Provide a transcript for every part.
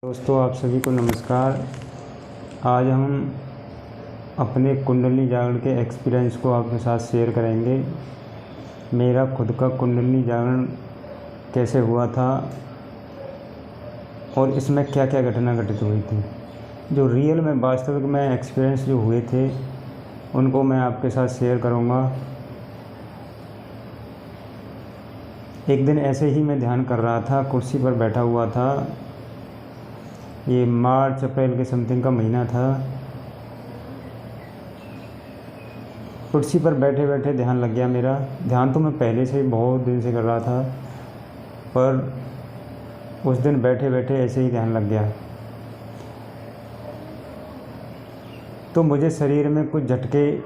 दोस्तों, आप सभी को नमस्कार। आज हम अपने कुंडली जागरण के एक्सपीरियंस को आपके साथ शेयर करेंगे। मेरा खुद का कुंडली जागरण कैसे हुआ था और इसमें क्या क्या घटना घटित हुई थी। जो रियल में वास्तविक में एक्सपीरियंस जो हुए थे उनको मैं आपके साथ शेयर करूँगा। एक दिन ऐसे ही मैं ध्यान कर रहा था, कुर्सी पर बैठा हुआ था। ये मार्च अप्रैल के समथिंग का महीना था। कुर्सी पर बैठे बैठे ध्यान लग गया मेरा। ध्यान तो मैं पहले से ही बहुत दिन से कर रहा था, पर उस दिन बैठे बैठे ऐसे ही ध्यान लग गया। तो मुझे शरीर में कुछ झटके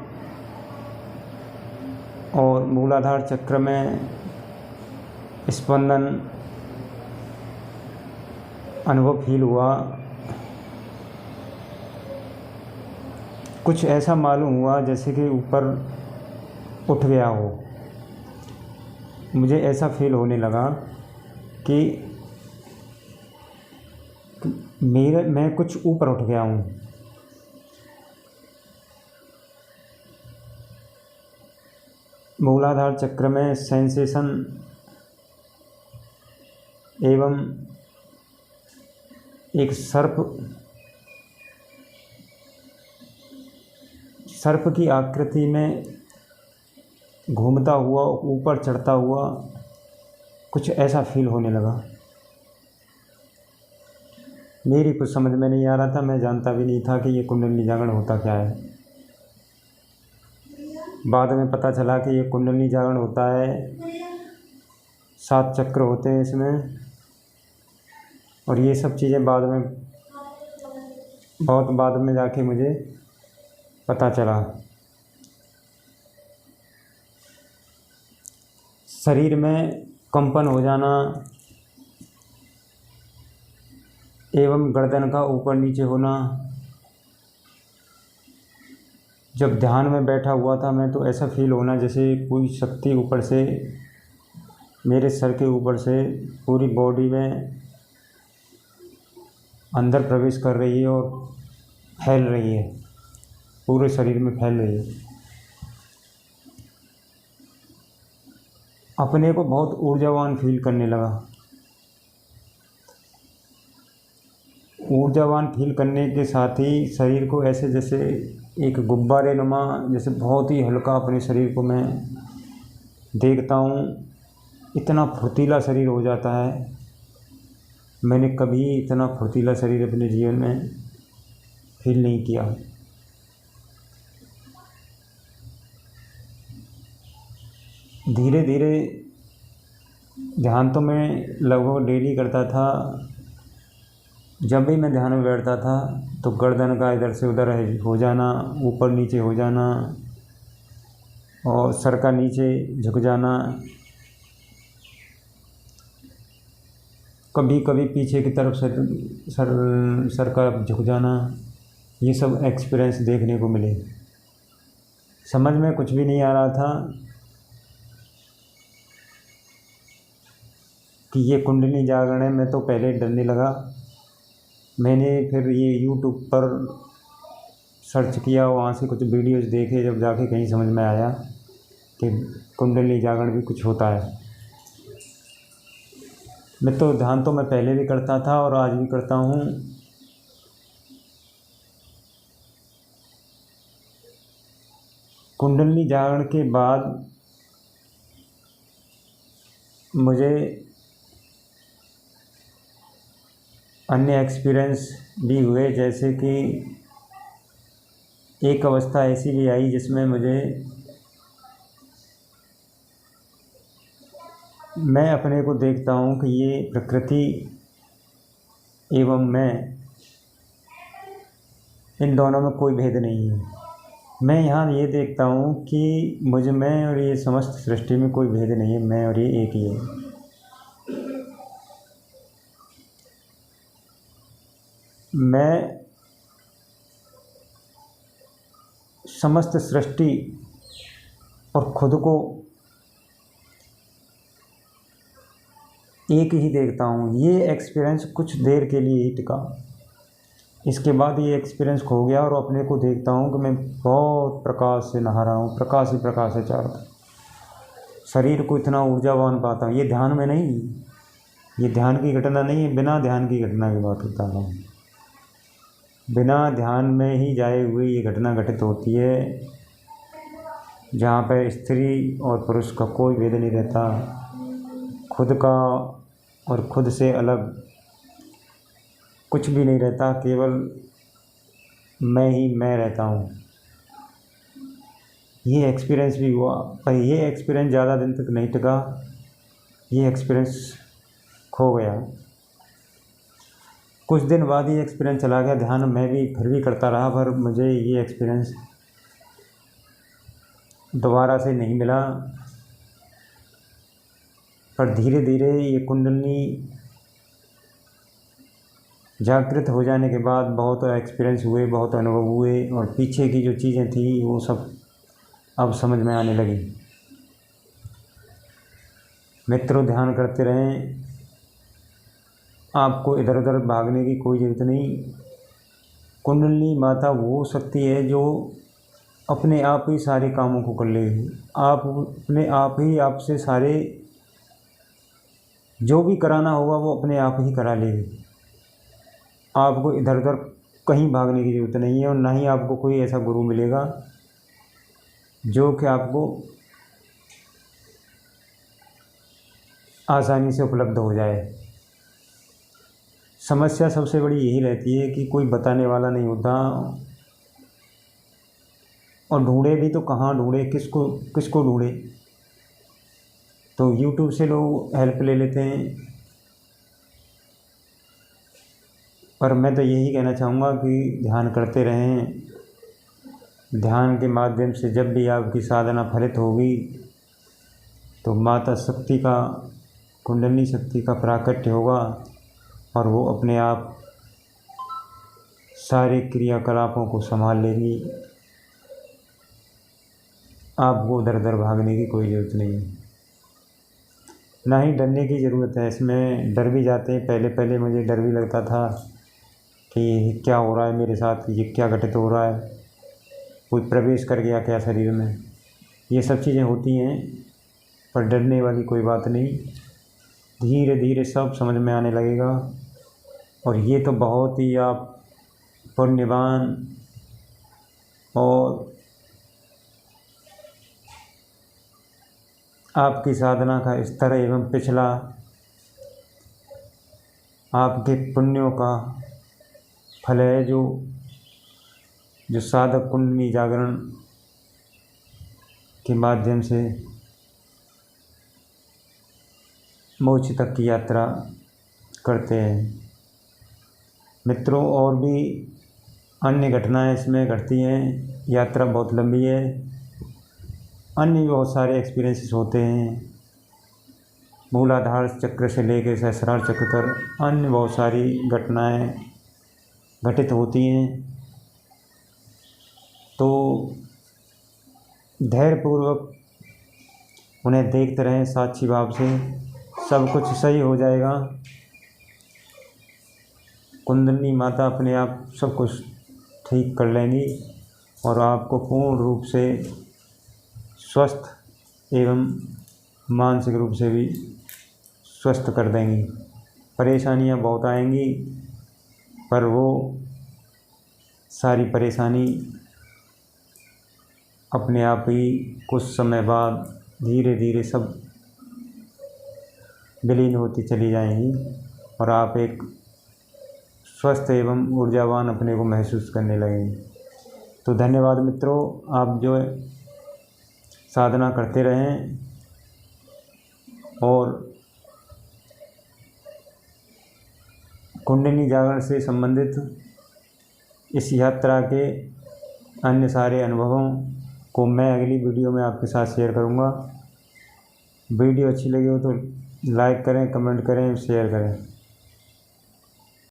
और मूलाधार चक्र में स्पंदन अनुभव फील हुआ। कुछ ऐसा मालूम हुआ जैसे कि ऊपर उठ गया हो। मुझे ऐसा फील होने लगा कि मैं कुछ ऊपर उठ गया हूँ। मूलाधार चक्र में सेंसेशन एवं एक सर्प की आकृति में घूमता हुआ ऊपर चढ़ता हुआ कुछ ऐसा फील होने लगा। मेरी कुछ समझ में नहीं आ रहा था। मैं जानता भी नहीं था कि ये कुंडली जागरण होता क्या है। बाद में पता चला कि ये कुंडली जागरण होता है, 7 चक्र होते हैं इसमें। और ये सब चीज़ें बहुत बाद में जाके मुझे पता चला। शरीर में कंपन हो जाना एवं गर्दन का ऊपर नीचे होना। जब ध्यान में बैठा हुआ था मैं, तो ऐसा फील होना जैसे कोई शक्ति ऊपर से मेरे सर के ऊपर से पूरी बॉडी में अंदर प्रवेश कर रही है और फैल रही है, पूरे शरीर में फैल रही है। अपने को बहुत ऊर्जावान फील करने लगा। ऊर्जावान फील करने के साथ ही शरीर को ऐसे जैसे एक गुब्बारे नुमा, जैसे बहुत ही हल्का अपने शरीर को मैं देखता हूँ। इतना फुर्तीला शरीर हो जाता है। मैंने कभी इतना फुर्तीला शरीर अपने जीवन में फील नहीं किया। धीरे धीरे ध्यान तो मैं लगभग डेली करता था। जब भी मैं ध्यान में बैठता था तो गर्दन का इधर से उधर हो जाना, ऊपर नीचे हो जाना और सर का नीचे झुक जाना, कभी कभी पीछे की तरफ सर का झुक जाना, ये सब एक्सपीरियंस देखने को मिले। समझ में कुछ भी नहीं आ रहा था कि ये कुंडली जागरण है। मैं तो पहले डरने लगा। मैंने फिर ये यूट्यूब पर सर्च किया, वहाँ से कुछ वीडियोस देखे, जब जाके कहीं समझ में आया कि कुंडली जागरण भी कुछ होता है। मैं तो ध्यान तो मैं पहले भी करता था और आज भी करता हूँ। कुंडली जागरण के बाद मुझे अन्य एक्सपीरियंस भी हुए। जैसे कि एक अवस्था ऐसी भी आई जिसमें मैं अपने को देखता हूँ कि ये प्रकृति एवं मैं, इन दोनों में कोई भेद नहीं है। मैं यहाँ ये देखता हूँ कि मुझ में और ये समस्त सृष्टि में कोई भेद नहीं है। मैं और ये एक ही है। मैं समस्त सृष्टि और खुद को एक ही देखता हूँ। ये एक्सपीरियंस कुछ देर के लिए ही टिका, इसके बाद ये एक्सपीरियंस खो गया और अपने को देखता हूँ कि मैं बहुत प्रकाश से नहा रहा हूँ, प्रकाश ही प्रकाश है चारों तरफ। शरीर को इतना ऊर्जावान पाता हूँ। ये ध्यान में नहीं, ये ध्यान की घटना नहीं है, बिना ध्यान की घटना की बात बता रहा हूँ। बिना ध्यान में ही जाए हुए ये घटना घटित होती है, जहाँ पर स्त्री और पुरुष का कोई भेद नहीं रहता, खुद का और खुद से अलग कुछ भी नहीं रहता, केवल मैं ही मैं रहता हूँ। ये एक्सपीरियंस भी हुआ, पर ये एक्सपीरियंस ज़्यादा दिन तक नहीं टिका, ये एक्सपीरियंस खो गया। कुछ दिन बाद ये एक्सपीरियंस चला गया। ध्यान मैं भी फिर भी करता रहा, पर मुझे ये एक्सपीरियंस दोबारा से नहीं मिला। पर धीरे धीरे ये कुंडली जागृत हो जाने के बाद बहुत एक्सपीरियंस हुए, बहुत अनुभव हुए, और पीछे की जो चीज़ें थी वो सब अब समझ में आने लगी। मित्रों, ध्यान करते रहें, आपको इधर उधर भागने की कोई ज़रूरत नहीं। कुंडली माता वो शक्ति है जो अपने आप ही सारे कामों को कर लेगी। आप अपने आप ही आपसे सारे जो भी कराना होगा वो अपने आप ही करा लेगी। आपको इधर उधर कहीं भागने की ज़रूरत नहीं है, और ना ही आपको कोई ऐसा गुरु मिलेगा जो कि आपको आसानी से उपलब्ध हो जाए। समस्या सबसे बड़ी यही रहती है कि कोई बताने वाला नहीं होता, और ढूंढे भी तो कहाँ ढूंढे, किसको ढूंढे। तो YouTube से लोग हेल्प ले लेते हैं, पर मैं तो यही कहना चाहूँगा कि ध्यान करते रहें। ध्यान के माध्यम से जब भी आपकी साधना फलित होगी तो माता शक्ति का, कुंडली शक्ति का प्राकट्य होगा, और वो अपने आप सारे क्रियाकलापों को संभाल लेगी। आपको दर दर भागने की कोई ज़रूरत नहीं है, ना ही डरने की ज़रूरत है। इसमें डर भी जाते हैं। पहले पहले मुझे डर भी लगता था कि क्या हो रहा है मेरे साथ, ये क्या घटित हो रहा है, कोई प्रवेश कर गया क्या शरीर में। ये सब चीज़ें होती हैं, पर डरने वाली कोई बात नहीं। धीरे धीरे सब समझ में आने लगेगा, और ये तो बहुत ही आप पुण्यवान और आपकी साधना का स्तर एवं पिछला आपके पुण्यों का फल है, जो साधक कुंडली जागरण के माध्यम से मोक्ष तक की यात्रा करते हैं। मित्रों, और भी अन्य घटनाएं इसमें घटती हैं। यात्रा बहुत लंबी है, अन्य भी बहुत सारे एक्सपीरियंसेस होते हैं। मूलाधार चक्र से लेकर सहस्रार चक्र तक अन्य बहुत सारी घटनाएं घटित होती हैं। तो धैर्यपूर्वक उन्हें देखते रहें साक्षी भाव से, सब कुछ सही हो जाएगा। कुंडली माता अपने आप सब कुछ ठीक कर लेंगी, और आपको पूर्ण रूप से स्वस्थ एवं मानसिक रूप से भी स्वस्थ कर देंगी। परेशानियां बहुत आएंगी, पर वो सारी परेशानी अपने आप ही कुछ समय बाद धीरे धीरे सब विलीन होती चली जाएंगी, और आप एक स्वस्थ एवं ऊर्जावान अपने को महसूस करने लगेंगे। तो धन्यवाद मित्रों, आप जो साधना करते रहें, और कुंडली जागरण से संबंधित इस यात्रा के अन्य सारे अनुभवों को मैं अगली वीडियो में आपके साथ शेयर करूंगा। वीडियो अच्छी लगी हो तो लाइक करें, कमेंट करें, शेयर करें।